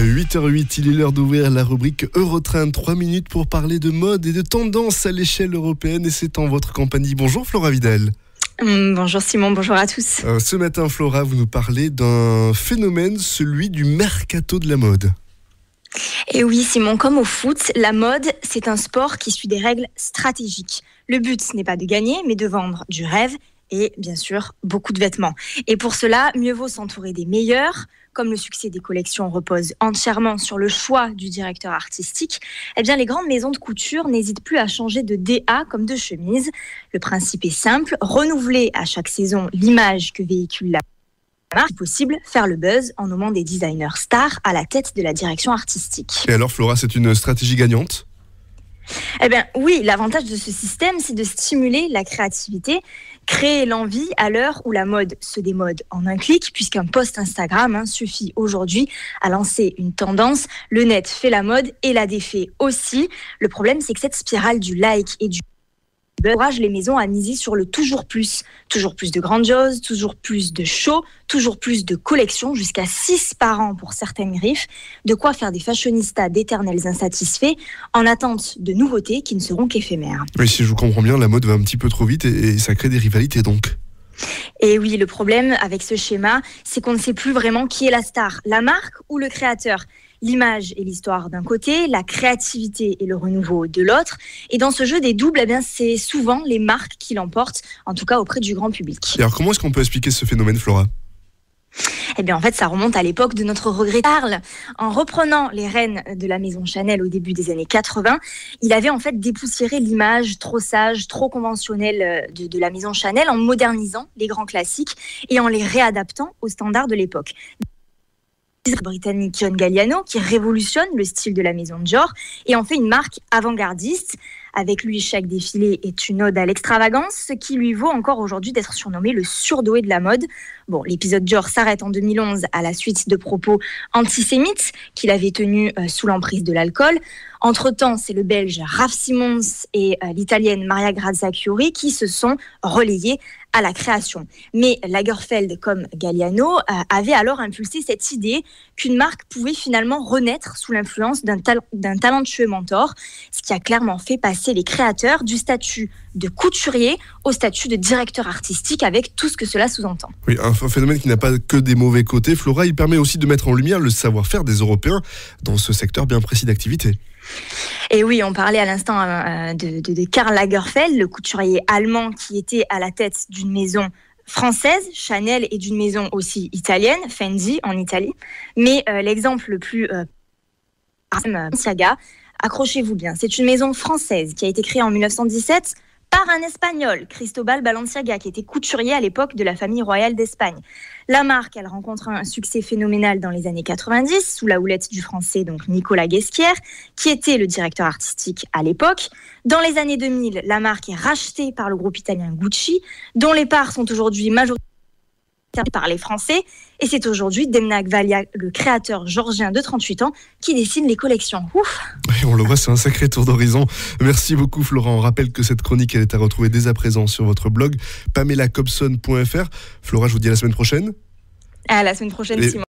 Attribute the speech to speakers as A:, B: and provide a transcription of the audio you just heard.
A: 8h08, il est l'heure d'ouvrir la rubrique Eurotrain. 3 minutes pour parler de mode et de tendance à l'échelle européenne. Et c'est en votre compagnie. Bonjour Flora Vidal.
B: Bonjour Simon, bonjour à tous.
A: Ce matin, Flora, vous nous parlez d'un phénomène, celui du mercato de la mode.
B: Et oui Simon, comme au foot, la mode, c'est un sport qui suit des règles stratégiques. Le but, ce n'est pas de gagner, mais de vendre du rêve et bien sûr beaucoup de vêtements. Et pour cela, mieux vaut s'entourer des meilleurs. Comme le succès des collections repose entièrement sur le choix du directeur artistique, eh bien les grandes maisons de couture n'hésitent plus à changer de DA comme de chemise. Le principe est simple, renouveler à chaque saison l'image que véhicule la marque, si possible, faire le buzz en nommant des designers stars à la tête de la direction artistique.
A: Et alors Flora, c'est une stratégie gagnante ?
B: Eh bien oui, l'avantage de ce système, c'est de stimuler la créativité, créer l'envie à l'heure où la mode se démode en un clic, puisqu'un post Instagram suffit aujourd'hui à lancer une tendance. Le net fait la mode et la défait aussi. Le problème, c'est que cette spirale du like et du encourage les maisons à miser sur le toujours plus de grandiose, toujours plus de show, toujours plus de collections, jusqu'à 6 par an pour certaines griffes, de quoi faire des fashionistas d'éternels insatisfaits en attente de nouveautés qui ne seront qu'éphémères.
A: Oui, si je vous comprends bien, la mode va un petit peu trop vite et ça crée des rivalités donc.
B: Et oui, le problème avec ce schéma, c'est qu'on ne sait plus vraiment qui est la star, la marque ou le créateur. L'image et l'histoire d'un côté, la créativité et le renouveau de l'autre. Et dans ce jeu des doubles, c'est souvent les marques qui l'emportent, en tout cas auprès du grand public.
A: Et alors comment est-ce qu'on peut expliquer ce phénomène, Flora ?
B: Eh bien, en fait, ça remonte à l'époque de notre regretté Karl. En reprenant les rênes de la maison Chanel au début des années 80, il avait en fait dépoussiéré l'image trop sage, trop conventionnelle de la maison Chanel en modernisant les grands classiques et en les réadaptant aux standards de l'époque. Britannique John Galliano qui révolutionne le style de la maison Dior et en fait une marque avant-gardiste. Avec lui, chaque défilé est une ode à l'extravagance, ce qui lui vaut encore aujourd'hui d'être surnommé le surdoué de la mode. Bon, l'épisode Dior s'arrête en 2011 à la suite de propos antisémites qu'il avait tenus sous l'emprise de l'alcool. Entre-temps, c'est le Belge Raf Simons et l'Italienne Maria Grazia Chiuri qui se sont relayés à la création. Mais Lagerfeld, comme Galliano, avait alors impulsé cette idée qu'une marque pouvait finalement renaître sous l'influence d'un talentueux mentor, ce qui a clairement fait passer les créateurs du statut de couturier au statut de directeur artistique avec tout ce que cela sous-entend.
A: Oui, un phénomène qui n'a pas que des mauvais côtés. Flora, il permet aussi de mettre en lumière le savoir-faire des Européens dans ce secteur bien précis d'activité.
B: Et oui, on parlait à l'instant de Karl Lagerfeld, le couturier allemand qui était à la tête d'une maison française, Chanel, et d'une maison aussi italienne, Fendi en Italie. Mais l'exemple le plus Balenciaga, accrochez-vous bien, c'est une maison française qui a été créée en 1917 par un Espagnol, Cristobal Balenciaga, qui était couturier à l'époque de la famille royale d'Espagne. La marque, elle rencontre un succès phénoménal dans les années 90, sous la houlette du français donc Nicolas Ghesquière, qui était le directeur artistique à l'époque. Dans les années 2000, la marque est rachetée par le groupe italien Gucci, dont les parts sont aujourd'hui majoritairement par les Français. Et c'est aujourd'hui Demna Gvalia, le créateur georgien de 38 ans, qui dessine les collections. Ouf.
A: Oui, on le voit, c'est un sacré tour d'horizon. Merci beaucoup Florent. On rappelle que cette chronique, elle est à retrouver dès à présent sur votre blog pamelacobson.fr. Flora, je vous dis à la semaine prochaine.
B: À la semaine prochaine, Simon.